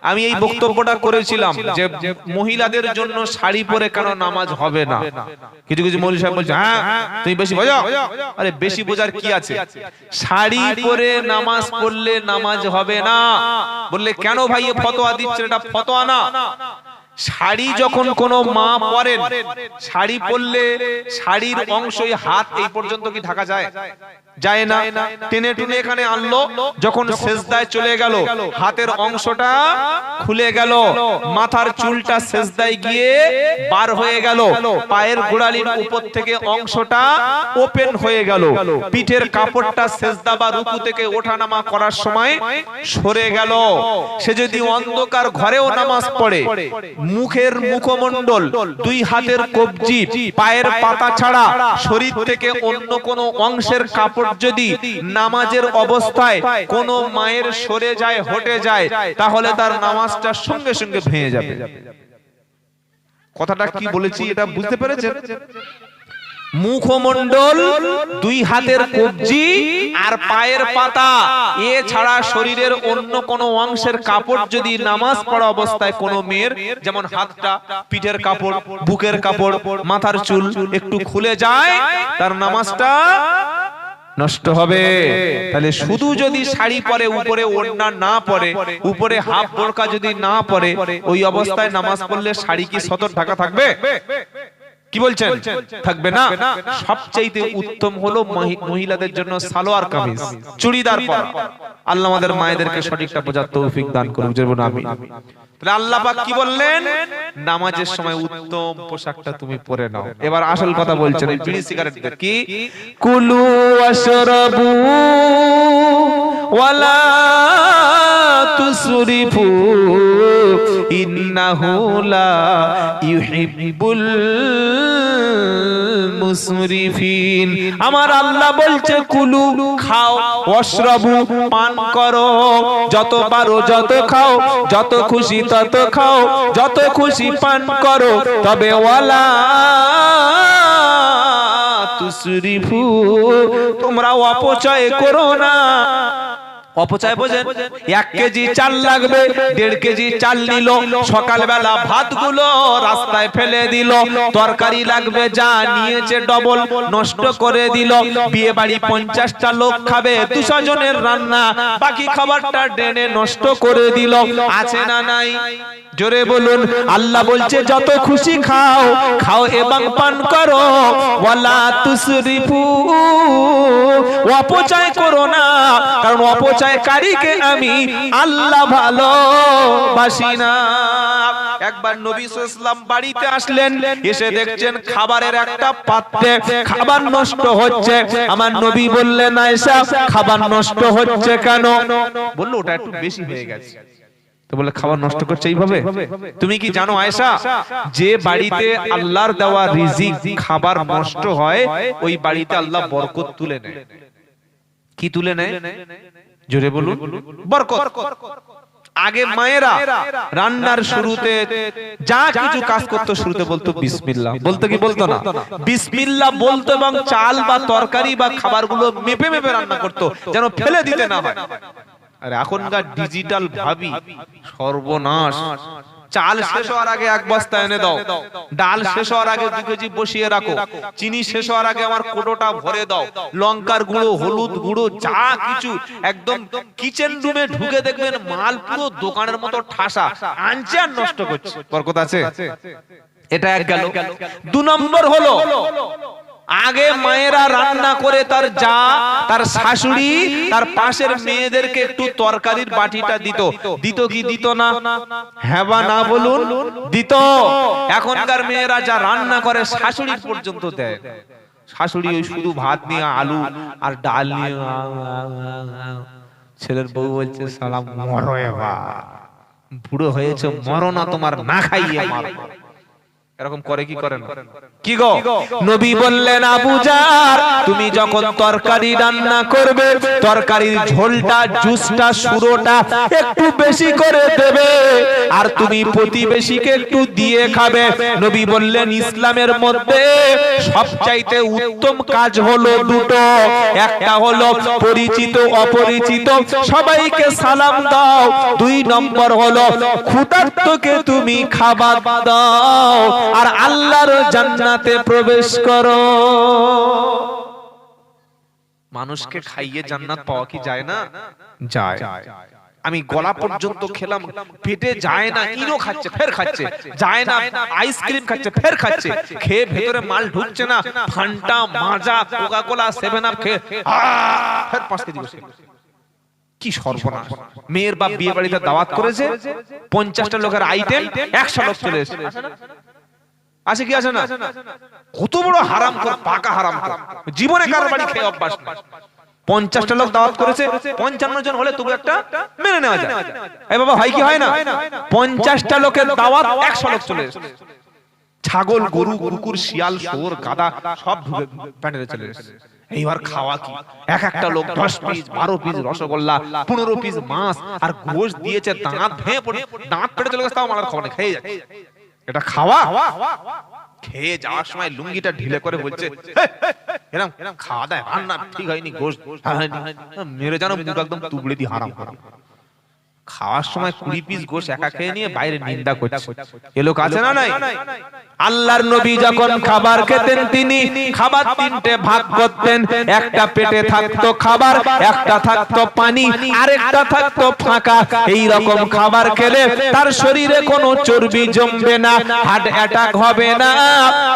আমি এই বক্তব্যটা করেছিলাম যে মহিলাদের জন্য শাড়ি পরে কেন নামাজ হবে না। কিছু কিছু মৌলভী সাহেব বলছে হ্যাঁ তুমি বেশি বোঝো। আরে বেশি বোঝার কি আছে, শাড়ি পরে নামাজ পড়লে নামাজ হবে না। বললে কেন ভাই এ ফতোয়া দিচ্ছেন, এটা ফতোয়া না। শাড়ি যখন কোনো মা পরেন, শাড়ি পরলে শাড়ির অংশই হাত এই পর্যন্ত কি ঢাকা যায়? যায় না। টেনে টুনে এখানে আনলো, যখন সেজদায় চলে গেল হাতের অংশটা খুলে গেল, মাথার চুলটা সেজদায় গিয়ে বার হয়ে গেল, পায়ের গোড়ালির উপর থেকে অংশটা ওপেন হয়ে গেল, পিঠের কাপড়টা সেজদা বা রুকু থেকে ওঠানামা করার সময় সরে গেল। সে যদি অন্ধকার ঘরেও নামাজ পড়ে, মুখের মুখমণ্ডল, দুই হাতের কবজি, পায়ের পাতা ছাড়া শরীর থেকে অন্য কোনো অংশের কাপড় যদি নামাজের অবস্থায় কোন মায়ের সরে যায়, হটে যায়, তাহলে তার নামাজটা সঙ্গে সঙ্গে ভেঙে যাবে। কথাটা কি বলেছি এটা বুঝতে পেরেছেন? মুখমণ্ডল, দুই হাতের কবজি আর পায়ের পাতা এছাড়া শরীরের অন্য কোন অংশের কাপড় যদি নামাজ পড়া অবস্থায় কোন মেয়ের, যেমন হাতটা, পিঠের কাপড়, বুকের কাপড়, মাথার চুল একটু খুলে যায়, তার নামাজটা নষ্ট হবে। তাহলে শুধু যদি শাড়ি পরে, উপরে ওড়না না পরে, উপরে হাফ বোরকা যদি না পরে, ওই অবস্থায় নামাজ পড়লে শাড়ি কি সতর ঢাকা থাকবে? কি বলছেন? থাকবে না। সবচেয়ে উত্তম হলো মহিলাদের জন্য সালোয়ার কামিজ, চুড়িদার পরা। আল্লাহ আমাদের মায়েদেরকে সঠিকটা বোঝার তৌফিক দান করুন, যেমন আমি। তাহলে আল্লাহ পাক কি বললেন? নামাজের সময় উত্তম পোশাকটা তুমি পরে নাও। এবার আসল কথা বলছেন এই বিড়ি সিগারেট কি, কুলু ওয়াশরাবু ওয়ালা তুসরিফু ইন্নাহু লা ইউহিব্বুল মুসরিফিন। আমার আল্লাহ বলছে কুলু, খাও, ওয়াশরাবু, পান করো, যত পারো যত খাও, যত খুশি তত খাও, যত খুশি পান করো, তবে ওয়ালা তুসরিফু, তোমরা অপচয় করো না। অপচয় বোঝেন? 1 কেজি চাল লাগবে, 1.5 কেজি চাল নিল, সকালবেলা ভাতগুলো রাস্তায় ফেলে দিল, তরকারি লাগবে যা নিয়েছে ডবল নষ্ট করে দিল, বিয়ে বাড়ি 50টা লোক খাবে, 200 জনের রান্না, বাকি খাবারটা ড্রেনে নষ্ট করে দিল। আছে না নাই? জোরে বলুন। আল্লাহ বলছে যত খুশি খাও, খাও এবং পান করো, ওয়ালা তুসরিফু, অপচয় করো না, কারণ অপচয়কারীকে আমি আল্লাহ ভালোবাসি না। একবার নবী সাল্লাল্লাহু আলাইহি ওয়াসাল্লাম বাড়িতে আসলেন, এসে দেখছেন খাবারের একটা পাত্রে খাবার নষ্ট হচ্ছে। আমার নবী বললেন, আয়েশা খাবার নষ্ট হচ্ছে কেন? বলল ওটা একটু বেশি হয়ে গেছে। তো বলে খাবার নষ্ট করছে এইভাবে? তুমি কি জানো আয়েশা, যে বাড়িতে আল্লাহর দেওয়া রিজিক খাবার নষ্ট হয়, ওই বাড়িতে আল্লাহ বরকত তুলে নেয়। কি তুলে নেয়? জোরে বলুন। বরকত। আগে মায়েরা রান্নার শুরুতে যা কিছু কাজ করতো, শুরুতে বলতো বিসমিল্লাহ। বলতো কি বলতো না? বিসমিল্লাহ বলতো, এবং চাল বা তরকারি বা খাবারগুলো মেপে মেপে রান্না করতো, যেন ফেলে দিতে না হয়। আর এখনকার ডিজিটাল ভাবি সর্বনাশ। চাল শেষ হওয়ার আগে 1 বস্তা এনে দাও, ডাল শেষ হওয়ার আগে 2 কেজি বসিয়ে রাখো, চিনি শেষ হওয়ার আগে আমার কোটোটা ভরে দাও, লঙ্কার গুঁড়ো, হলুদ গুঁড়ো, যা কিছু একদম কিচেন রুমে ঢুকে দেখবেন মাল পুরো দোকানের মতো ঠাসা, আনছে আর নষ্ট করছে। বরকত আছে? এটা এক গেল। 2 নম্বর হলো, আগে মায়েরা রান্না করে তার যা, তার শাশুড়ি, তার পাশের মেয়েদেরকে একটু তরকারির বাটিটা দিত। দিত কি দিত না? হ্যাঁ বা না বলুন? দিত। এখনকার মেয়েরা যা রান্না করে শাশুড়ির পর্যন্ত দেয়। শাশুড়ি ওই শুধু ভাত নিয়ে, আলু আর ডাল নিয়ে, ছেলের বউ বলছে সালাম মরো, এবার বুড়ো হয়েছে, মরো না, তোমার না খাইয়ে মারো। এরকম করে কি করে না? কি গো নবী বললেন আবু জার তুমি যখন তরকারি রান্না করবে তরকারির ঝোলটা জুসটা সুরোটা একটু বেশি করে দেবে আর তুমি প্রতিবেশীকে একটু দিয়ে খাবে। নবী বললেন ইসলামের মধ্যে সবচাইতে উত্তম কাজ হলো দুটো, একটা হলো পরিচিত অপরিচিত সবাইকে সালাম দাও, 2 নম্বর হলো ক্ষুধার্তকে তুমি খাবার দাও আর আল্লাহর জান্নাতে প্রবেশ করো। মানুষকে খাইয়ে জান্নাত পাওয়া কি যায় না? যায়। আমি গলা পর্যন্ত খেলাম, পেটে যায় না, ইনো খাচ্ছে ফের খাচ্ছে, যায় না আইসক্রিম খাচ্ছে ফের খাচ্ছে, খেয়ে ভেতরে মাল ঢুকছে না, ফান্টা মাজা কোকা কোলা 7 আপ খেয়ে ফের 5 কেজি বসে। কি সর্বনাশ! মেয়ের বাপ বিয়ে বাড়িতে দাওয়াত করেছে, 50টা লোকের আইটেম, 100 লোক চলে এসেছে। আছে কি আছে না? কত বড় হারাম কর, পাকা হারাম কর, জীবনে কারো বাড়ি খেয়ে অভ্যাস না। 50টা লোক দাওয়াত করেছে, 55 জন হলে তবু একটা মেনে নেওয়া যায়। এই বাবা হয় কি হয় না? 50টা লোকের দাওয়াত, 100 লোক চলে এসেছে। ছাগল গরু কুকুর শিয়াল শুয়োর গাধা সব ঢুকে প্যান্ডেলে চলে এসেছে। এইবার খাওয়া কি, এক একটা লোক 10 পিস 12 পিস রসগোল্লা 15 পিস মাছ আর গোশত দিয়েছে, দাঁত ভেঙে পড়ে দাঁত পেটে চলে গেছে, তাও আমার খাওয়া নেই, খেয়ে যাচ্ছে। এটা খাওয়া? খেয়ে যাওয়ার সময় লুঙ্গিটা ঢিলে করে বলছে এরকম খাওয়া দায় রান্না ঠিক হয়নি, গোশত মেরে জানো মুখ একদম তুবড়ে দি হারাম হারাম। খাওয়ার সময় 20 পিস গোশত একা খেয়ে নিয়ে বাইরে নিন্দা করছে। এ লোক আছে না নাই? আল্লাহর নবী যখন খাবার খেতেন তিনি খাবার 3টে ভাগ করতেন, একটা পেটে থাকতো খাবার, একটা থাকতো পানি, আরেকটা থাকতো ফাঁকা। এই রকম খাবার খেলে তার শরীরে কোনো চর্বি জমবে না, হার্ট অ্যাটাক হবে না,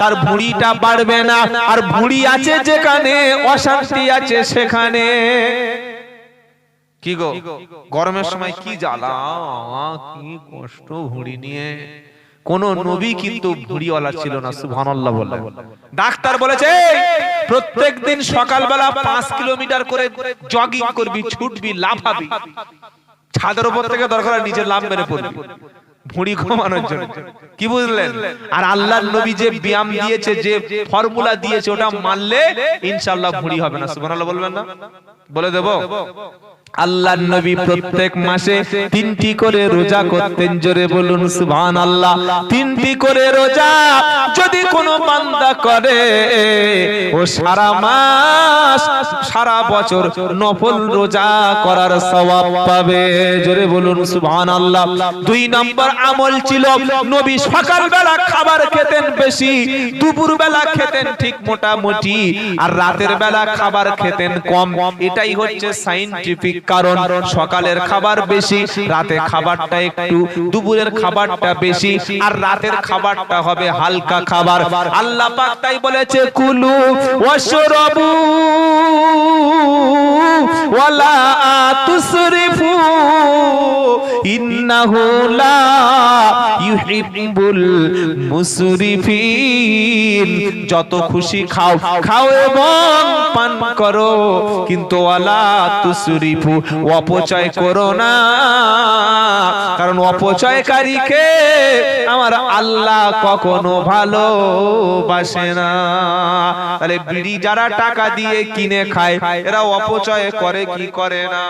তার ভুঁড়িটা বাড়বে না। আর ভুঁড়ি আছে যেখানে অশান্তি আছে সেখানে। কি গো গরমের সময় কি জ্বালা, কি কষ্ট ভুঁড়ি নিয়ে। কোন নবী কিন্তু ভুঁড়িওয়ালা ছিল না, সুবহানাল্লাহ বললেন। ডাক্তার বলেছে প্রত্যেকদিন সকালবেলা 5 কিলোমিটার করে জগিং করবি, ছুটবি, লাফাবি, ছাদের উপর থেকে দরকার নিচে লাফ মেরে পড়বি ভুঁড়ি কমানোর জন্য। কি বুঝলেন? আর আল্লাহর নবী যে ব্যায়াম দিয়েছে, যে ফর্মুলা দিয়েছে, ওটা মানলে ইনশাআল্লাহ ভুঁড়ি হবে না। সুবহানাল্লাহ বলবেন না? বলে দেব। আল্লাহর নবী প্রত্যেক মাসে 3টি করে রোজা করতেন, জোরে বলুন সুবহানাল্লাহ। 3টি করে রোজা যদি কোনো বান্দা করে ও সারা মাস সারা বছর নফল রোজা করার সওয়াব পাবে, জোরে বলুন সুবহানাল্লাহ। 2 নম্বর আমল ছিল নবী সকালবেলা খাবার খেতেন বেশি, দুপুর বেলা খেতেন ঠিক মোটামুটি, আর রাতের বেলা খাবার খেতেন কম। এটাই হচ্ছে সায়েন্টিফিক কারণ। সকালের খাবার বেশি, রাতে খাবারটা একটু, দুপুরের খাবারটা বেশি, আর রাতের খাবারটা হবে হালকা খাবার। আল্লাহ পাক তাই বলেছে কুলু ওয়াশরাবু ওয়ালা তুসরিফু ইন্নাহু লা ইউহিব্বুল মুসরিফিন। যত খুশি খাও, খাও এবং পান করো, কিন্তু ওয়ালা তুসরিফু, অপচয় করো না, কারণ অপচয়কারীকে আমার আল্লাহ কখনো ভালোবাসে না। তাহলে বিড়ি যারা টাকা দিয়ে কিনে খায় এরা অপচয় করে কি করে না?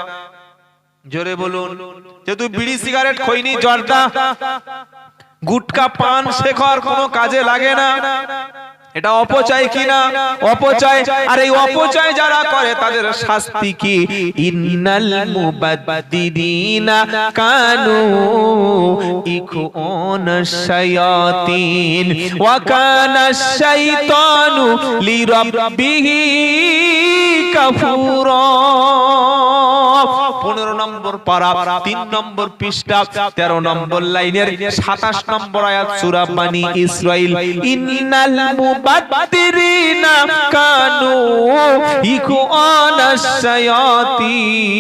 জোরে বলুন। যেহেতু বিড়ি সিগারেট খৈনি জর্দা গুটকা পান শেখর কোনো কাজে লাগে না, এটা অপচয় কিনা? অপচয়। আর এই অপচয় যারা করে তাদের শাস্তি কি? ইন্নাল মুবাদ্দিদিনা কানু ইখওয়ানাশ শায়াতিন ওয়া কানাশ শাইতানু লিরাব্বিহি কাফুরা। 15 নম্বর পারা, 3 নম্বর পৃষ্ঠা, 13 নম্বর লাইনের 27 নম্বর আয়াত সূরা বনী ইসরাইল। ইন্নাল মুবাদ্দিরিনা কানু ইখওয়ানাশ শায়াতিন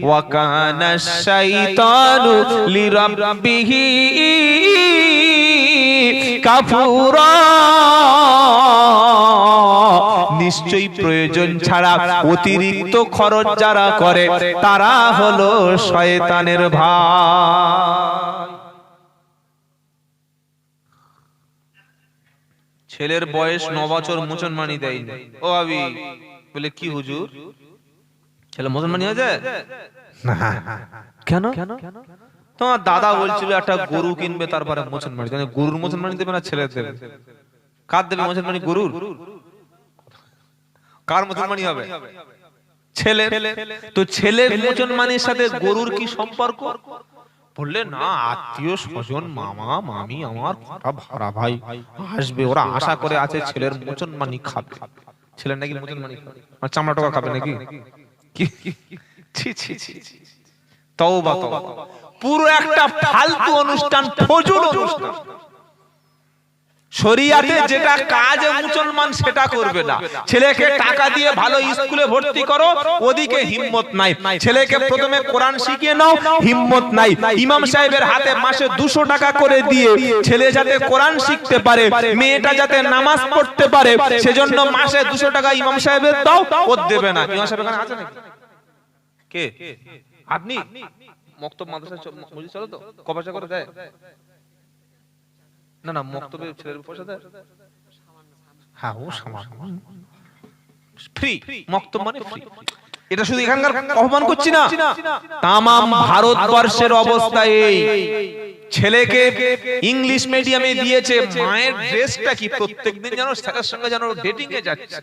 ওয়া কানাশ শাইতানু লিরাব্বিহি কাফুরা। নিশ্চয়ই প্রয়োজন ছাড়া অতিরিক্ত খরচ যারা করে তারা হলো শয়তানের ভাই। ছেলের বয়স 9 বছর, মুসলমানি দেয়নি। ও ভাবি বলে কি হুজুর, ছেলে মুসলমানি হয়েছে না? কেন? তোমার দাদা বলছিল একটা গরু কিনবে তারপরে মুসলমানি দেবে। গরুর মুসলমানি দেবে না ছেলে দেবে? কার দেবে মুসলমানি? গরুর? কার মুসলমানি হবে? ছেলে। তো ছেলের মুসলমানির সাথে গরুর কি সম্পর্ক? বললে না, আত্মীয় স্বজন, মামা মামি আমার ভাড়া ভাই আসবে, ওরা আশা করে আছে ছেলের মুসলমানি খাবে। ছেলের নাকি মুসলমানি খাবে আর চামড়া টাকা খাবে নাকি? ছি ছি ছি, তওবা তওবা, পুরো একটা ফালতু অনুষ্ঠান, ফজল অনুষ্ঠান। শরিয়াতে যেটা কাজ মুসলমান সেটা করবে না। ছেলেকে টাকা দিয়ে ভালো স্কুলে ভর্তি করো, ওদিকে হিম্মত নাই। ছেলেকে প্রথমে কোরআন শিখিয়ে নাও, হিম্মত নাই। ইমাম সাহেবের হাতে মাসে 200 টাকা করে দিয়ে ছেলে যাতে কোরআন শিখতে পারে, মেয়েটা যাতে নামাজ পড়তে পারে, সেজন্য মাসে 200 টাকা ইমাম সাহেবের দাও, ও দেবে না। ইমাম সাহেব এখানে আছে নাকি? কে আপনি? মক্তব মাদ্রাসা চলো তো, কবাসা করে দেয় না? না, মক্তবে ছেলের পয়সা দেয়? হ্যাঁ, ও সামান্য ফ্রি। মক্তব মানে ফ্রি। এটা শুধু এখানকার আহ্বান করছি না, তামাম ভারতবর্ষের অবস্থা এই। ছেলেকে ইংলিশ মিডিয়ামে দিয়েছে, মায়ের ড্রেসটা কি প্রত্যেকদিন যেন স্যারের সঙ্গে যেন ডেটিং এ যাচ্ছে।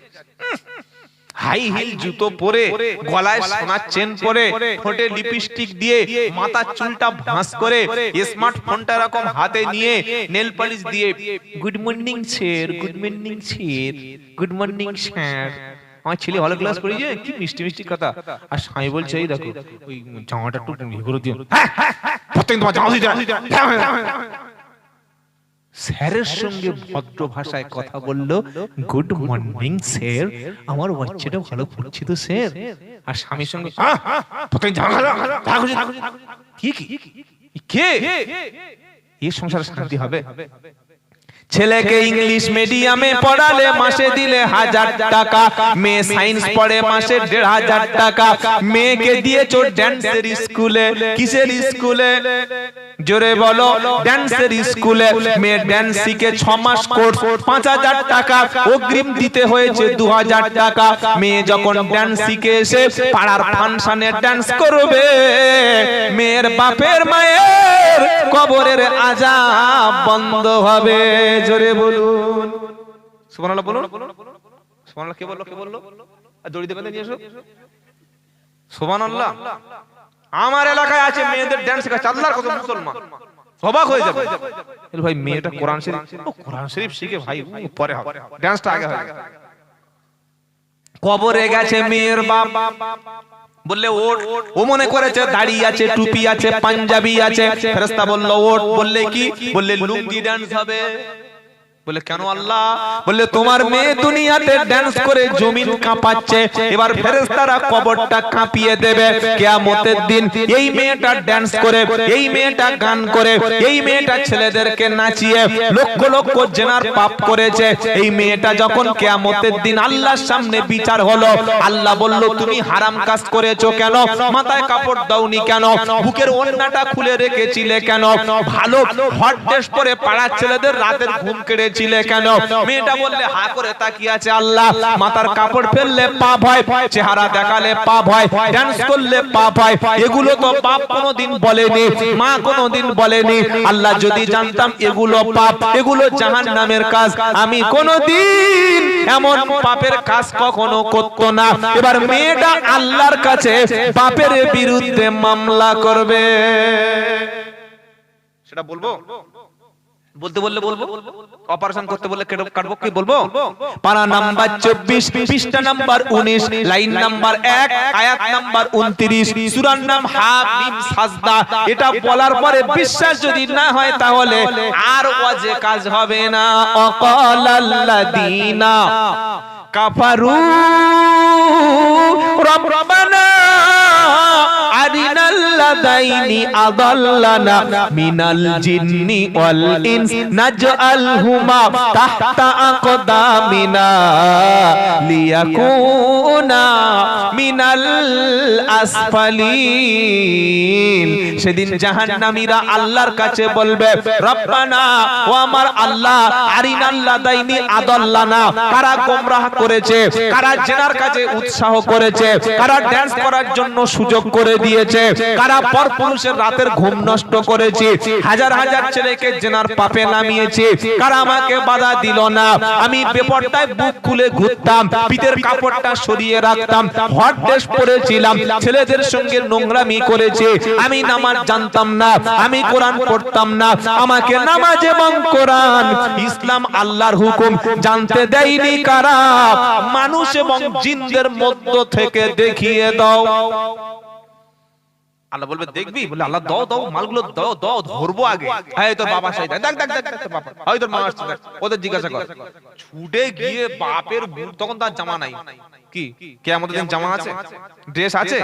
হাই হিল জুতো পরে, গলায় সোনার চেন পরে, ঠোঁটে লিপস্টিক দিয়ে, মাথার চুলটা ভাঁজ করে, স্মার্টফোনটা এরকম হাতে নিয়ে, নেল পলিশ দিয়ে, good morning sir, good morning sir, good morning sir. আমার ছেলে ভালো ক্লাস করেছে, কি মিষ্টি মিষ্টি কথা। আর স্বামী বলছে এই দেখো ওই জামাটা একটু ইয়ে করে দিও, প্রত্যেকদিন তোমার জামা দিতে। স্যারের সঙ্গে ভদ্র ভাষায় কথা বললো, গুড মর্নিং স্যার, আমার বাচ্চাটা ভালো পড়ছে তো স্যার। আর স্বামীর সঙ্গে কি কে এই সংসারে শান্তি হবে? ছেলেকে ইংলিশ মিডিয়ামে পড়ালে মাসে দিলে 1000 টাকা, মেয়ে সায়েন্স পড়ে মাসে 1500 টাকা। মেয়েকে দিয়েছো ড্যান্সের স্কুলে। কিসের স্কুলে? জোরে বলো। ড্যান্সের স্কুলে। মেয়ে ড্যান্স শিখে 6 মাস কোর্স, 5000 টাকা অগ্রিম দিতে হয়েছে, 2000 টাকা। মেয়ে যখন ড্যান্স শিখে এসে পাড়ার ফাংশনে ড্যান্স করবে, মেয়ের বাপের মায়ের কবরের আযাব বন্ধ হবে। জোরে বলুন সুবহানাল্লাহ, বলুন সুবহানাল্লাহ। কে বললো? কে বললো? আর দড়ি দেবেন নিয়ে এসো, সুবহানাল্লাহ। আমার এলাকায় আছে মেয়েদের ডান্স শেখাচ্ছে, আল্লাহর কসম মুসলমান অবাক হয়ে যাবে। ভাই মেয়েটা কোরআন শরীফ, কোরআন শরীফ শিখে ভাই পরে হবে, ডান্সটা আগে হবে। কবরে গেছে মেয়ের বাপ, বললে ওঠ। ও মনে করেছে দাড়ি আছে, টুপি আছে, পাঞ্জাবি আছে। ফেরেশতা বলল ওঠ। বললে কি? বললে লুঙ্গি ডান্স হবে। বলে কেন আল্লাহ? বললে তোমার মেয়ে দুনিয়াতে ডান্স করে জমিন কাঁপাচ্ছে, এবার ফেরেশতারা কবরটা কাঁপিয়ে দেবে কিয়ামতের দিন। এই মেয়েটা ডান্স করে, এই মেয়েটা গান করে, এই মেয়েটা ছেলেদেরকে নাচিয়ে লক্ষ লক্ষ জেনার পাপ করেছে। এই মেয়েটা যখন কিয়ামতের দিন আল্লাহর সামনে বিচার হলো, আল্লাহ বলল তুমি হারাম কাজ করেছো কেন? মাথায় কাপড় দাওনি কেন? বুকের ওড়নাটা খুলে রেখেছিলে কেন? ভালো হট ড্রেস পরে পাড়ার ছেলেদের রাতের ঘুম কেড়েছিলে কেন? মেয়েটা বললে হা করে তাকিয়ে আছে, আল্লাহ মাথার কাপড় ফেললে পাপ হয়, চেহারা দেখালে পাপ হয়, ডান্স করলে পাপ হয়। এগুলো তো পাপ কোনোদিন বলেনি, মা কোনোদিন বলেনি। আল্লাহ যদি জানতাম এগুলো পাপ, এগুলো জাহান্নামের কাজ, আমি কোনোদিন এমন পাপের কাজ কখনো করতো না। এবার মেয়েটা আল্লাহর কাছে বাপের বিরুদ্ধে মামলা করবে। সেটা বলবো? বলতে বললে বলবো, অপারেশন করতে বললে কাটবো, কি বলবো? পারা নাম্বার 24, পৃষ্ঠা নাম্বার 19, লাইন নাম্বার 1, আয়াত নাম্বার 29, সূরার নাম হামিম সাজদা। এটা বলার পরে বিশ্বাস যদি না হয় তাহলে আর ওয়াজে কাজ হবে না। অকালাল্লাযীনা কাফারু রব্বানা আরিনাল লাদাইনি আদাল্লানা মিনাল জিন্নি ওয়াল ইনস নাজআলহুমা তাহতা আকদামিনা লিয়াকুনা মিনাল আসফালিন। সেদিন জাহান্নামীরা আল্লাহর কাছে বলবে, রব্বানা, ও আমার আল্লাহ, আরিনাল লাদাইনি আদাল্লানা, কারা গোমরাহ করেছে, কারা জেনার কাছে উৎসাহ করেছে, কারা ডান্স করার জন্য সুযোগ করে দিয়েছে, কারা পরপুরুষের রাতের ঘুম নষ্ট করেছে, হাজার হাজার ছেলেকে জেনার পাপে নামিয়েছে, কারা আমাকে বাধা দিল না, আমি বেপরদায় বুক খুলে ঘুরতাম, পিঠের কাপড়টা সরিয়ে রাখতাম, হট ড্রেস পরেছিলাম, ছেলেদের সঙ্গে নোংরামি করেছে, আমি নামাজ জানতাম না, আমি কোরআন পড়তাম না, আমাকে নামাজ এবং কোরআন, ইসলাম, আল্লাহর হুকুম জানতে দেয়নি কারা? মানুষ এবং জিনদের মধ্য থেকে দেখিয়ে দাও। আল্লাহ বলবে, দেখবি? বলে, আল্লাহ দাও দাও, মালগুলো দাও দাও, ধরবো আগে। এই তোর বাবা সেই দেখ দেখ দেখ তোর বাবা, ওই তোর মা আসছে, ওদের জিজ্ঞাসা কর। ছুটে গিয়ে বাপের মুখ, তখন তার জামা নাই, কি কিয়ামতের দিন জামা আছে, ড্রেস আছে,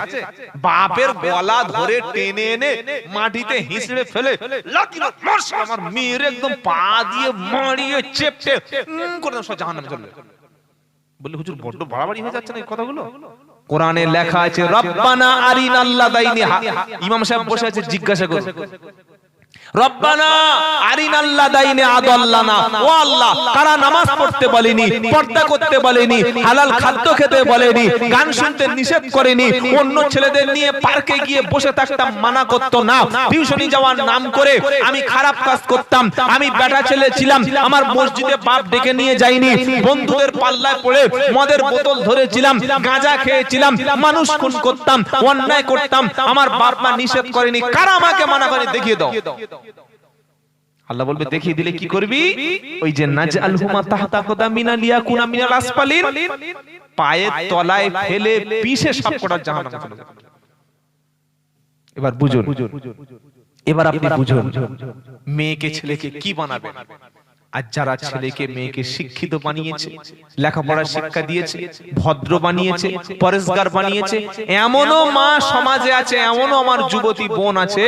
বাপের গলা ধরে টেনে এনে মাটিতে হিঁচড়ে ফেলে লাঠি মার, আমার মেয়ের একদম পা দিয়ে মারিয়ে চেপটে করে সব জাহান্নামে চলে। বলে, হুজুর বড্ড বাড়াবাড়ি হয়ে যাচ্ছে না এই কথাগুলো? কোরআনে লেখা আছে, রব্বানা আরিনাল লাদাইনি। ইমাম সাহেব বসে আছে, জিজ্ঞাসা করে, রব্বানা আরিনাল লাদাইনি আদাল্লানা, ও আল্লাহ, কারা নামাজ পড়তে বলেনি, পর্দা করতে বলেনি, হালাল খাদ্য খেতে বলেনি, গান শুনতে নিষেধ করেনি, অন্য ছেলেদের নিয়ে পার্কে গিয়ে বসে থাকতাম মানা করতো না, টিউশনি যাওয়ার নাম করে আমি খারাপ কাজ করতাম, আমি বেটা ছেলে ছিলাম, আমার মসজিদে বাপ ডেকে নিয়ে যায়নি, বন্ধুদের পাল্লায় পড়ে মদের বোতল ধরেছিলাম, গাঁজা খেয়েছিলাম, মানুষ খুন করতাম, অন্যায় করতাম, আমার বাপ মা নিষেধ করেনি, কারা আমাকে মানা করে? দেখিয়ে দাও। আল্লাহ বলবে, দেখিয়ে দিলে কি করবি? ওই যে নাজআলহুমা তাহতা আকদামিনা লিয়াকুনা মিনাল আসফালিন, পায়ের তলায় ফেলে পিষে সবকটা জাহান্নামে চলে যাবে। এবার বুঝুন, এবার আপনি বুঝুন, মেয়েকে ছেলেকে কি বানাবে? আর যারা ছেলেকে মেয়েকে শিক্ষিত বানিয়েছে, লেখাপড়ার শিক্ষা দিয়েছে, ভদ্র বানিয়েছে, পরেশগার বানিয়েছে, এমনও মা সমাজে আছে, এমনও আমার যুবতী বোন আছে,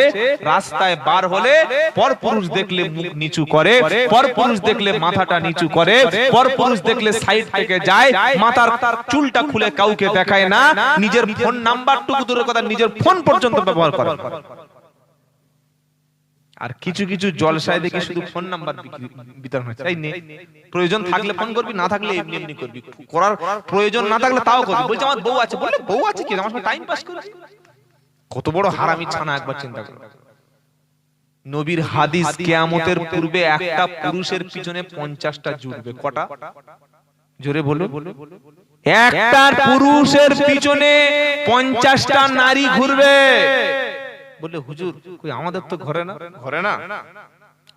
রাস্তায় বার হলে পরপুরুষ দেখলে মুখ নিচু করে, পরপুরুষ দেখলে মাথাটা নিচু করে, পরপুরুষ দেখলে সাইড থেকে যায়, মাথার চুলটা খুলে কাউকে দেখায় না, নিজের ফোন নাম্বারটুকু দূরের কথা নিজের ফোন পর্যন্ত ব্যবহার করে। আর কিছু কিছু জলসায় দেখে শুধু ফোন নাম্বার বিতরণ হচ্ছে, তাই নেই, প্রয়োজন থাকলে ফোন করবি, না থাকলে এমনি এমনি করবি, করার প্রয়োজন না থাকলে তাও করবি। বলছে আমার বউ আছে, বললে বউ আছে কি, আমার সঙ্গে টাইম পাস করছি। কত বড় হারামি ছানা, একবার চিন্তা করো। নবীর হাদিস, কিয়ামতের পূর্বে একটা পুরুষের পিছনে 50টা জুড়বে। কটা? জোরে বলো। একটা পুরুষের পিছনে 50টা নারী ঘুরবে। বলে, হুজুর কই আমাদের তো ঘরে না? ঘরে না?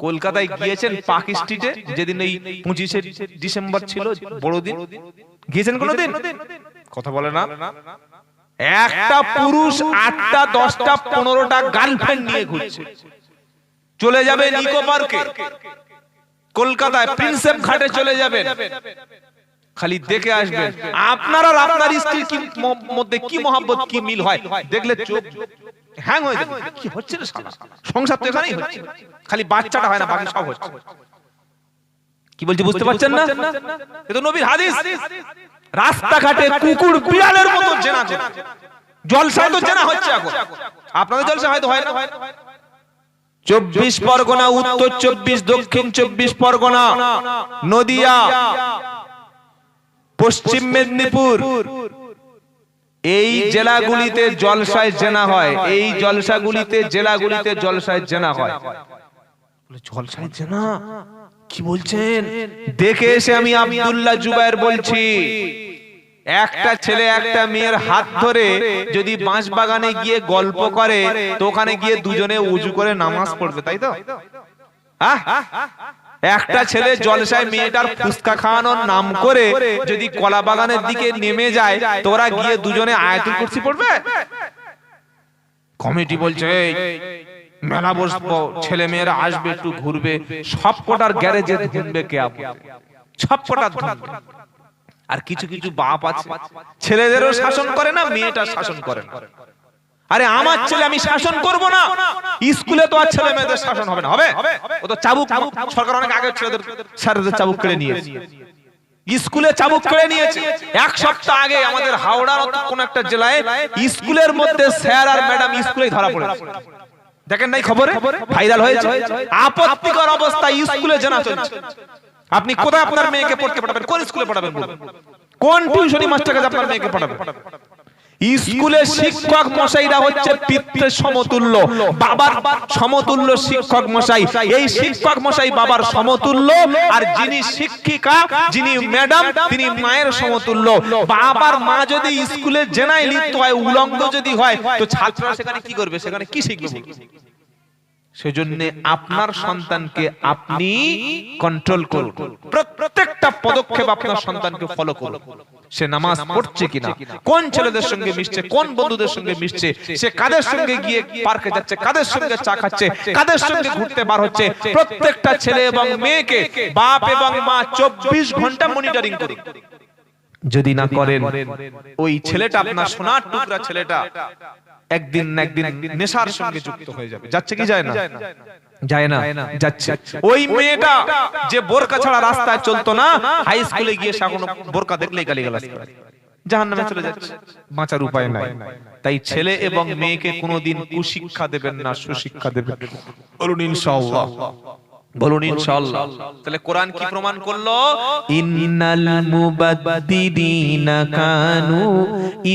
কলকাতায় গিয়েছেন পার্ক স্ট্রিটে, যেদিন এই 25শে ডিসেম্বর ছিল, বড়দিন, গিয়েছেন কোনদিন? কথা বলে না। একটা পুরুষ 8টা 10টা 15টা গার্লফ্রেন্ড নিয়ে ঘুরছে। চলে যাবে নিকো পার্কে, কলকাতায় প্রিন্সেপ ঘাটে চলে যাবেন, খালি দেখে আসবেন আপনার আর আপনার স্ত্রীর কি মধ্যে কি মহব্বত, কি মিল হয়, দেখলে চোখ হ্যাং হয়ে যাবে। কি হচ্ছে রে শালা, সংসার তো এখানেই হচ্ছে, খালি বাচ্চাটা হয় না, বাকি সব হচ্ছে। কি বলছি বুঝতে পারছেন না? এটা নবীর হাদিস। রাস্তাঘাটে কুকুর বিড়ালের মতো জেনা করে, জলসায় তো জেনা হচ্ছে এখন, আপনাদের জলসা হয়তো হয় না। 24 পরগনা, উত্তর 24, দক্ষিণ 24 পরগনা, নদিয়া, পশ্চিম মেদিনীপুর, এই জেলাগুলিতে জলসায় জেনা হয়। এই জলসাগুলিতে, জেলাগুলিতে জলসায় জেনা হয়। জলসায় জেনা কি বলছেন? দেখে এসে আমি আব্দুল্লাহ জুবায়ের বলছি, একটা ছেলে একটা মেয়ের হাত ধরে যদি বাঁশ বাগানে গিয়ে গল্প করে, তো ওখানে গিয়ে দুজনে উজু করে নামাজ পড়বে, তাই তো? একটা ছেলে জলসায় মেয়েটার ফুসকা খাওয়ানোর নাম করে যদি কলা বাগানের দিকে নেমে যায়, তোরা গিয়ে দুজনে আয়াতুল কুরসি পড়বে? কমিটি বলছে মেলা বসবো, ছেলে মেয়েরা আসবে, একটু ঘুরবে, সব কটার গ্যারেজে ঘুরবে কে? সব কটার ঘুরবে। আর কিছু কিছু বাপ আছে, ছেলেদেরও শাসন করে না, মেয়েটার শাসন করে না। আরে আমার ছেলে আমি শাসন করব না, স্কুলে তো আর ছেলে মেয়েদের শাসন হবে না, হবে? ও তো চাবুক, সরকার অনেক আগে ছেলেদের স্যারদের চাবুক কেড়ে নিয়েছে, স্কুলে চাবুক কেড়ে নিয়েছে। এক সপ্তাহ আগে আমাদের হাওড়ার কোন একটা জেলায় স্কুলের মধ্যে স্যার আর ম্যাডাম স্কুলেই ধরা পড়েছে, দেখেন নাই খবরে, ভাইরাল হয়েছে। আপত্তিকর অবস্থা, স্কুলে জানা চলছে। আপনি কোথায় আপনার মেয়েকে পড়তে পাঠাবেন? কোন স্কুলে পড়াবেন? কোন টিউশনি মাস্টার কাছে আপনার মেয়েকে পড়াবেন? স্কুলে শিক্ষক মশাইরা হচ্ছে পিতৃ সমতুল্য, বাবার সমতুল্য শিক্ষক মশাই। এই শিক্ষক মশাই বাবার সমতুল্য, আর যিনি শিক্ষিকা, যিনি ম্যাডাম, তিনি মায়ের সমতুল্য। বাবার মা যদি স্কুলে জেনায় লিপ্ত হয়, উলঙ্গ যদি হয়, তো ছাত্ররা সেখানে কি করবে? সেখানে কি শিখবে? সেজন্য আপনার সন্তানকে আপনি কন্ট্রোল করুন, প্রত্যেকটা পদক্ষেপ আপনার সন্তানকে ফলো করুন। সে নামাজ পড়ছে কিনা, কোন ছেলেদের সঙ্গে মিশছে, কোন বন্ধুদের সঙ্গে মিশছে, সে কাদের সঙ্গে গিয়ে পার্কে যাচ্ছে, কাদের সঙ্গে চা খাচ্ছে, কাদের সঙ্গে ঘুরতে বার হচ্ছে, প্রত্যেকটা ছেলে এবং মেয়েকে বাপ এবং মা 24 ঘন্টা মনিটরিং করুন। যদি না করেন, ওই ছেলেটা, আপনার সোনার টুকরা ছেলেটা, একদিন না একদিন নেশার সঙ্গে যুক্ত হয়ে যাবে। যাচ্ছে কি যায় না? যায় না, যাচ্ছে। ওই মেয়েটা যে বোরকা ছাড়া রাস্তায় চলতো না, হাই স্কুলে গিয়ে সে এখন বোরকা দেখলেই গালিগালাজ করে, জাহান্নামে চলে যাচ্ছে, বাঁচার উপায় নাই। তাই ছেলে এবং মেয়েকে কোনোদিন কুশিক্ষা দেবেন না, সুশিক্ষা দেবেন। বলুন ইনশাআল্লাহ, বলুন ইনশাআল্লাহ। তাহলে কোরআন কি প্রমাণ করলো? ইন্নাল মুবাদ্দিরিনা কানু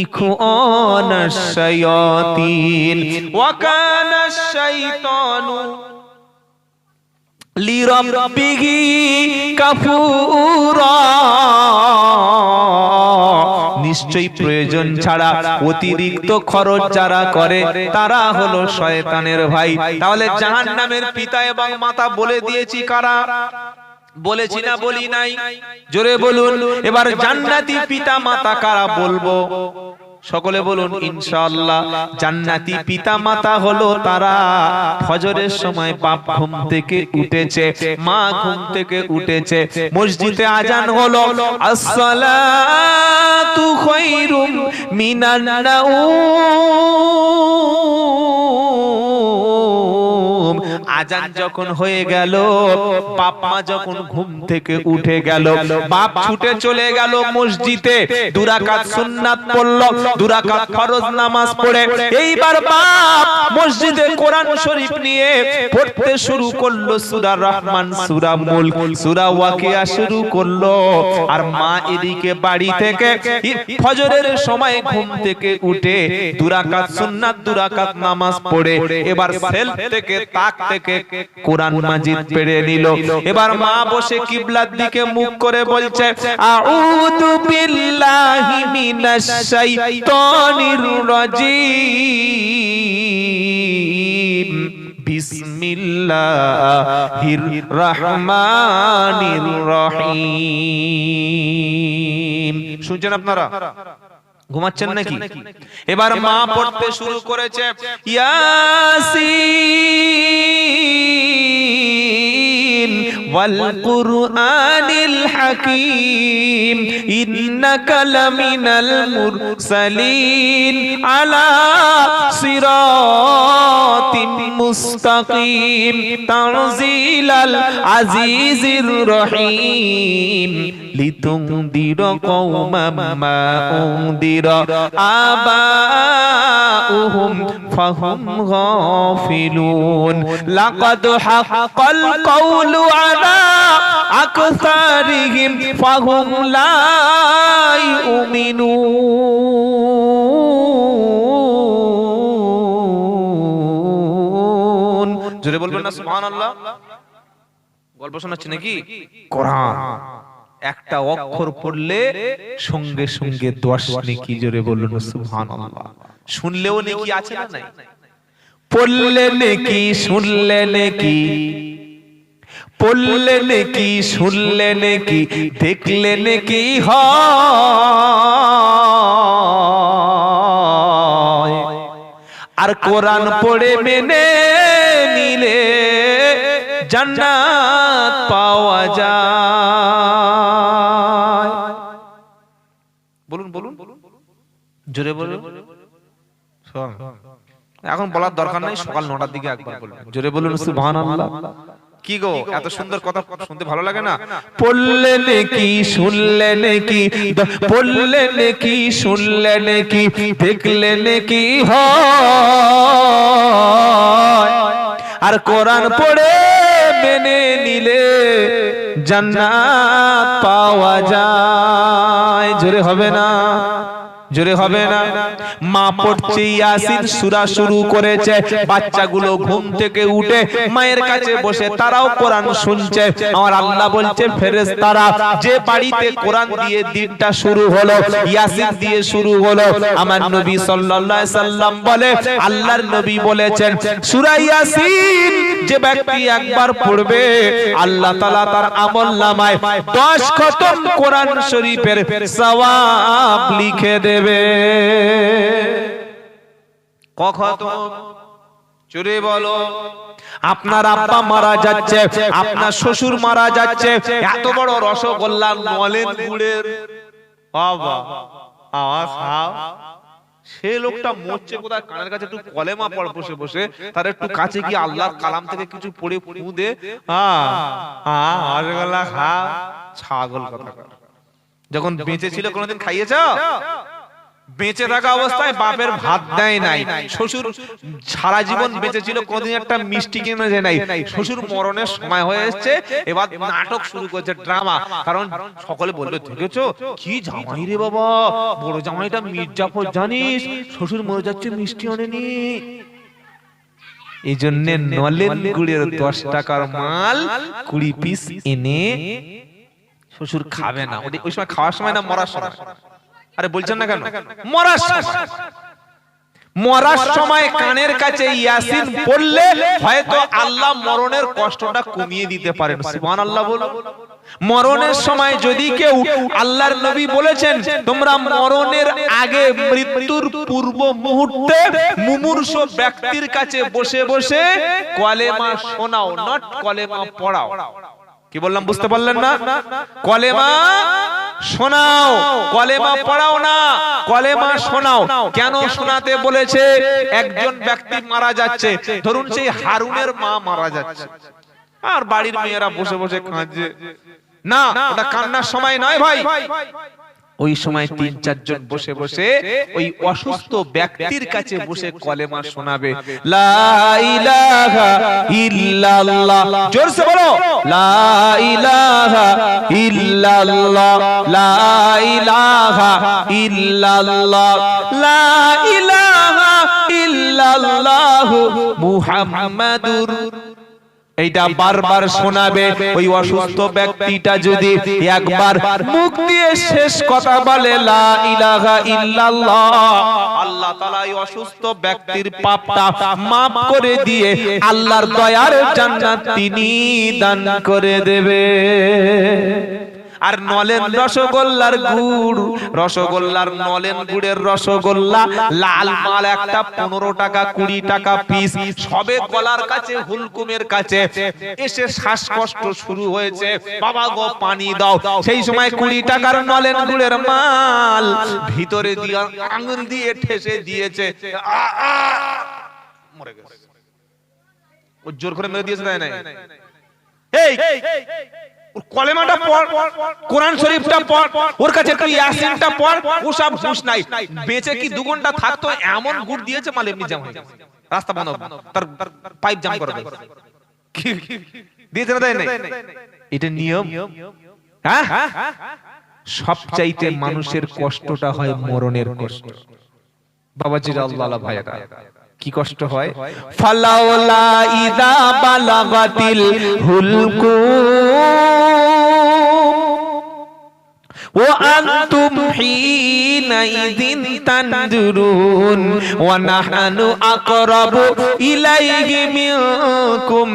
ইখওয়ানাশ শায়াতিন ওয়া কানাশ শাইতানু লিরাব্বিহি কাফুরা। নিশ্চয়ই প্রয়োজন ছাড়া অতিরিক্ত খরচ যারা করে তারা হলো শয়তানের ভাই। তাহলে জাহান্নামের পিতা এবং মাতা বলে দিয়েছি কারা? বলেছি না বলি নাই? জোরে বলুন। এবার জান্নাতি পিতা মাতা কারা বলবো? সকলে বলুন ইনশাআল্লাহ। জান্নাতি পিতা মাতা হলো তারা ফজরের সময় বাপ ঘুম থেকে উঠেছে, মা ঘুম থেকে উঠেছে, মসজিদে আজান হলো, আসসালাতু খায়রুম মিনান নাউম। আজান যখন হয়ে গেল, বাপ মা যখন ঘুম থেকে উঠে গেল, বাপ ছুটে চলে গেল মসজিদে, 2 রাকাত সুন্নাত পড়লো, 2 রাকাত ফরজ নামাজ পড়ে এইবার বাপ মসজিদে কোরআন শরীফ নিয়ে পড়তে শুরু করলো, সূরা রহমান, সূরা মুলক, সূরা ওয়াকিয়া শুরু করলো। আর মা এদিকে বাড়ি থেকে ফজরের সময় ঘুম থেকে উঠে 2 রাকাত সুন্নাত, 2 রাকাত নামাজ পড়ে এবার সেলফ থেকে, তাক থেকে কোরআন মাজিদ পড়ে নিল। এবার মা বসে কিবলার দিকে মুখ করে বলছে, আউযু বিল্লাহি মিনাশ শাইতানির রাজিম, বিসমিল্লাহির রহমানির রহিম। শুনছেন আপনারা? ঘুমাচ্ছেন নাকি? এবার মা পড়তে শুরু করেছে, ইয়াসিন ওয়াল কুরআনিল হাকীম ইন্নাকা লামিনাল মুরসালিন আলা সিরাতিম মুস্তাকিম তানজিলাল আজিজির রহিম লিতুনদিরা কওমান মা উনদিরা আবাউহুম ফাহুম গাফিলুন লাকাদ হাক্কাল কওলু আলা আকসারিহিম ফাহুম লা ইউমিনুন। জোরে বলবেন না সুবহানাল্লাহ? গল্প শোনাচ্ছি নাকি? কোরআন একটা অক্ষর পড়লে সঙ্গে সঙ্গে 10 নেকি। জোরে বলুন সুবহানাল্লাহ। শুনলেও নেকি আছে না নাই? পড়লে নেকি, শুনলে নেকি, পড়লে নেকি, শুনলে নেকি, দেখলে নেকি হয়। আর কোরআন পড়ে মেনে নিলে জান্নাত পাওয়া যায়। বলুন বলুন, জোরে বলুন। এখন বলার দরকার নাই, সকাল 9টার দিকে একবার বলবেন। জোরে বলুন সুবহানাল্লাহ। কি গো, এত সুন্দর কথা শুনতে ভালো লাগে না? পড়লেন কি শুনলেন কি, পড়লেন কি শুনলেন কি, দেখলেন কি হয়, আর কোরআন পড়ে মেনে নিলে জান্নাত পাওয়া যায়। জোরে হবে না? জোরে হবে না? মা পড়ছে ইয়াসিন সূরা শুরু করেছে, বাচ্চাগুলো ঘুম থেকে উঠে মায়ের কাছে বসে তারাও কোরআন শুনছে। আমার আল্লাহ বলছে ফেরেশতারা, যে বাড়িতে কোরআন দিয়ে দিনটা শুরু হলো, ইয়াসিন দিয়ে শুরু হলো, আমার নবী সাল্লাল্লাহু আলাইহি সাল্লাম বলে, আল্লাহর নবী বলেছেন সূরা ইয়াসিন যে ব্যক্তি একবার পড়বে, আল্লাহ তাআলা তার আমলনামায় 10 খতম কোরআন শরীফের সওয়াব লিখে দেবে। কখন চুরে বলো, আপনার আব্বা মারা যাচ্ছে, আপনার শ্বশুর মারা যাচ্ছে, এত বড় রসগোল্লা নলেন গুড়ের বাবা আওয়াজ খাও, সে লোকটা মরছে কোথায়, কানের কাছে একটু কলেমা পড় বসে বসে, তার একটু কাছে গিয়ে আল্লাহর কালাম থেকে কিছু পড়ে ফু দে, রসগোল্লা খা, ছাগল কথা। যখন বেঁচে ছিল কোনোদিন খাইয়েছ? বেঁচে থাকা অবস্থায় বাপের ভাত দেয় নাই, শ্বশুর সারা জীবন বেঁচে ছিল, কোনদিন একটা মিষ্টি কিনে দেয় নাই, শ্বশুর মরণের সময় হয়ে এসেছে, এবার নাটক শুরু করেছে, ড্রামা। কারণ সকলে বললো দেখেছো কি জামাই রে বাবা, বড় জামাইটা মির্জাফর জানিস, শ্বশুর মরে যাচ্ছে মিষ্টি আনেনি। এই জন্য নলেন গুড়ের 10 টাকার মাল 20 পিস এনে শ্বশুর খাবে না। ওই সময় খাওয়ার সময় না মরার সময়? আরে বলছেন না কেন? মরার সময়। মরার সময় কানের কাছে ইয়াসিন পড়লে হয়তো আল্লাহ মরণের কষ্টটা কমিয়ে দিতে পারেন। সুবহানাল্লাহ বলো। মরণের সময় যদি কেউ, আল্লাহর নবী বলেছেন তোমরা মরণের আগে মৃত্যুর পূর্ব মুহূর্তে মুমূর্ষু ব্যক্তির কাছে বসে বসে কলেমা শোনাও, নট কলেমা পড়াও। কি বললাম বুঝতে পারলেন না? কলেমা শোনাও, কলেমা পড়াও না, কলেমা শোনাও। কেন শোনাতে বলেছে? একজন ব্যক্তি মারা যাচ্ছে, ধরুন সেই হারুনের মা মারা যাচ্ছে, আর বাড়ির মেয়েরা বসে বসে কাঁদছে, না ওটা কান্নার সময় নয় ভাই। ওই সময় 3-4 জন বসে বসে ওই অসুস্থ ব্যক্তির কাছে বসে কলেমা শোনাবে। লা ইলাহা ইল্লাল্লাহ, জোরসে বলো, লা ইলাহা ইল্লাল্লাহ, লা ইলাহা ইল্লাল্লাহ, লা ইলাহা ইল্লাল্লাহ মুহাম্মাদুর। এইটা বারবার শোনাবে। ওই অসুস্থ ব্যক্তিটা যদি একবার মুখ দিয়ে শেষ কথা বলে লা ইলাহা ইল্লাল্লাহ, আল্লাহ তাআলা এই অসুস্থ ব্যক্তির পাপটা maaf করে দিয়ে আল্লাহর দয়ার জান্নাত তিনি দান করে দেবে। আর নলেন রসগোল্লার গুড়, রসগোল্লার নলেন গুড়ের রসগোল্লা, লাল মাল একটা 15 টাকা 20 টাকা পিস। সবে গলার কাছে হুলকুমের কাছে এসে শ্বাসকষ্ট শুরু হয়েছে, বাবা গো পানি দাও। সেই সময় 20 টাকার নলেন গুড়ের মাল ভিতরে দিয়ে আঙুল দিয়ে ঠেসে দিয়েছে, মরে গেছে। ও জোর করে মেরে দিয়েছে, তাই না? এই কলেমাটা পড়, কোরআন শরীফটা পড়, ওর কাছে একটু ইয়াসিনটা পড়, ও সব হুঁশ নাই। বেঁচে কি 2 ঘন্টা থাকতো, এমন গুড় দিয়েছে মাল এমনি জাম হয়ে গেছে, রাস্তা বন্ধ, তার পাইপ জাম করে দিয়েছে না, তাই না? এটা নিয়ম। হ্যাঁ, সবচাইতে মানুষের কষ্টটা হয় মরণের কষ্ট। বাবাজিরা, আল্লাহ ভাইরা, কি কষ্ট হয়? ফালাউলা ইযা বালাগাতিল হুলকুম ওয়া আনতুম হিনাইযিন তানজুরুন ওয়া নাহনু আকরাবু ইলাইহি মিনকুম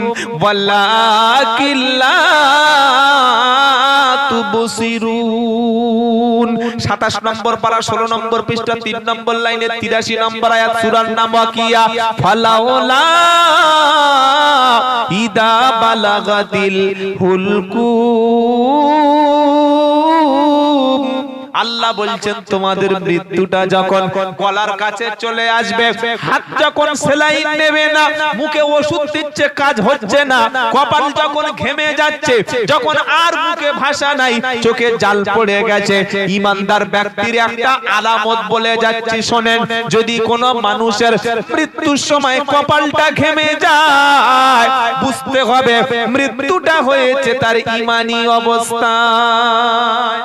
ওয়ালাকিন লা তুবসিরুন। 27 নম্বর পারা 16 নম্বর পৃষ্ঠা 3 নম্বর লাইনে 83 নম্বর আয়াত, সূরার নাম ওয়াকিয়া। ফালাউলা ইদা বালাগাতিল হুলকুম আল্লাহ বলছেন তোমাদের মৃত্যুটা যখন গলার কাছে চলে আসবে, হাত যখন সেলাইন নেবে না, মুখে ওষুধ দিচ্ছে কাজ হচ্ছে না, কপাল যখন ঘেমে যাচ্ছে, যখন আর মুখে ভাষা নাই, চোখে জাল পড়ে গেছে, ঈমানদার ব্যক্তির একটা আলামত বলে যাচ্ছি শোনেন, যদি কোনো মানুষের মৃত্যুর সময় কপালটা ঘেমে যায়, বুঝতে হবে মৃত্যুটা হয়েছে তার ঈমানি অবস্থায়।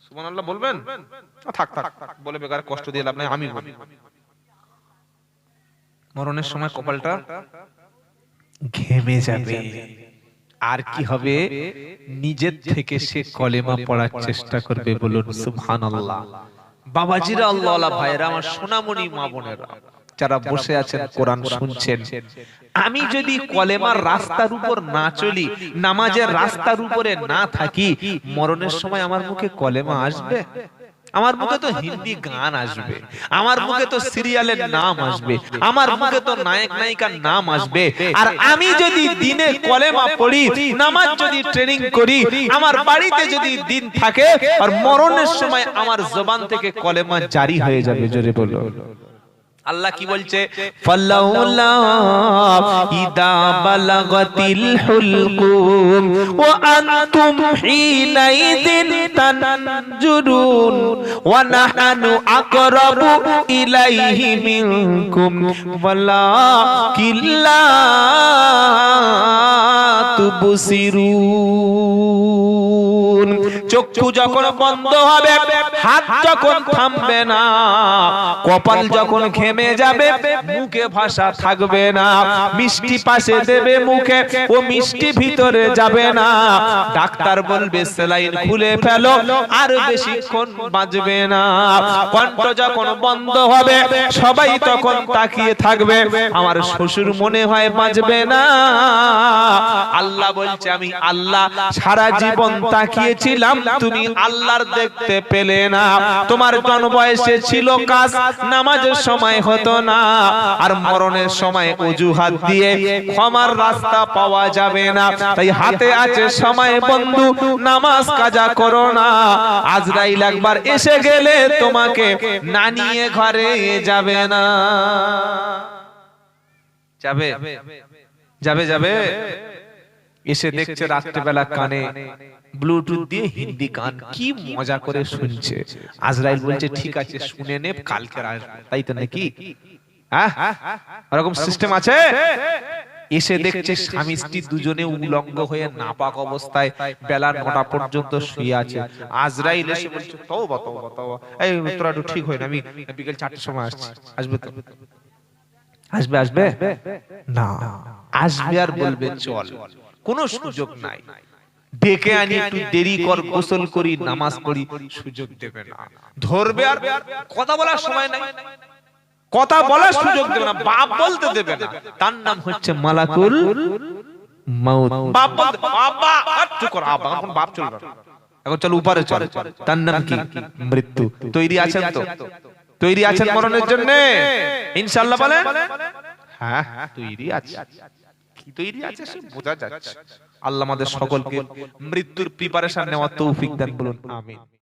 সুবহানাল্লাহ বলবেন? থাক থাক বলে বেকার কষ্ট দিয়ে লাভ নাই, আমি বলি। মরণের সময় কপালটা ঘেমে যাবে, আর কি হবে? নিজের থেকে সে কলেমা পড়ার চেষ্টা করবে। বলুন সুবহানাল্লাহ। বাবাজিরা, আল্লাহওয়ালা ভাইরা, আমার সোনামণি মা বোনেরা যারা বসে আছেন কোরআন শুনছেন, আমি যদি কলেমার রাস্তার উপর না চলি, নামাজের রাস্তার উপরে না থাকি, মরণের সময় আমার মুখে কলেমা আসবে? আমার মুখে তো হিন্দি গান আসবে, আমার মুখে তো সিরিয়ালের নাম আসবে, আমার মুখে তো নায়ক নায়িকার নাম আসবে। আর আমি যদি দিনে কলেমা পড়ি, নামাজ যদি ট্রেনিং করি, আমার বাড়িতে যদি দিন থাকে, আর মরণের সময় আমার জবান থেকে কলেমা জারি হয়ে যাবে। জোরে বলো। আল্লাহ কি বলছে? ফালাউলা ইদা বালাগাতিল হুলকুম ওয়া আনতুম হিনাইদিন তানজুরুন ওয়া নাহনু আকরাবু ইলাইহি মিনকুম ওয়ালাকিল্লা তুবসিরুন। চক্ষু যখন বন্ধ হবে, হাত যখন থামবে না, কপাল যখন ঘেমে যাবে, মুখে ভাষা থাকবে না, মিষ্টি পাশে দেবে মুখে, ও মিষ্টি ভিতরে যাবে না, ডাক্তার বলবে সেলাইন খুলে ফেলো, আর বেশিক্ষণ বাঁচবে না। কণ্ঠ যখন বন্ধ হবে, সবাই তখন তাকিয়ে থাকবে, আমার শ্বশুর মনে হয় বাঁচবে না। আল্লাহ বলছে, আমি আল্লাহ সারা জীবন তাকিয়েছিলাম, তুমি আল্লাহর দেখতে পেলে না। তোমার জন বয়সে ছিল কাজ, নামাজের সময় হতো না, আর মরণের সময় অজুহাত দিয়ে ক্ষমার রাস্তা পাওয়া যাবে না। তাই হাতে আছে সময় বন্ধু, নামাজ কাজা করো না। আজরাইল একবার এসে গেলে তোমাকে না নিয়ে ঘরে যাবে না। যাবে যাবে যাবে এসে দেখছে রাত্রিবেলা কানে ব্লুটুথ দিয়ে হিন্দি গান, কি মজা করে শুনছে। আজরাইল বলছে ঠিক আছে শুনে নে, কালকে আসবে। তাই তো নাকি? এরকম সিস্টেম আছে। এসে দেখছে স্বামী স্ত্রী দুজনে উলঙ্গ হয়ে নাপাক অবস্থায় বেলা 9টা পর্যন্ত শুয়ে আছে। আজরাইল এসে বলছে তওবা তওবা তওবা, এই তোরা একটু ঠিক হয় না, আমি বিকেল 4টার সময় আসছি। আসবে তো? আসবে আসবে না, আসবে আর বলবে চল, কোনো সুযোগ নাই। ডেকে আনি, একটু দেরি কর, গোসল করি, নামাজ পড়ি, সুযোগ দেবে না। ধরবে আর কথা বলার সময় নাই, কথা বলার সুযোগ দেবে না, বাপ বলতে দেবে না। তার নাম হচ্ছে মালাকুল মাউত। বাপ বলতে বাবা চুপ কর, আবা এখন বাপ চলবে না, এখন চল উপরে চল। তার নাম কি? মৃত্যু। তৈরি আছেন তো? তৈরি আছেন মরণের জন্য ইনশাআল্লাহ? বলেন হ্যাঁ তৈরি আছে। কি তৈরি আছে সে বোঝা যাচ্ছে। আল্লাহ আমাদের সকলকে মৃত্যুর প্রিপারেশন নেওয়ার তৌফিক দেন। বলুন আমিন।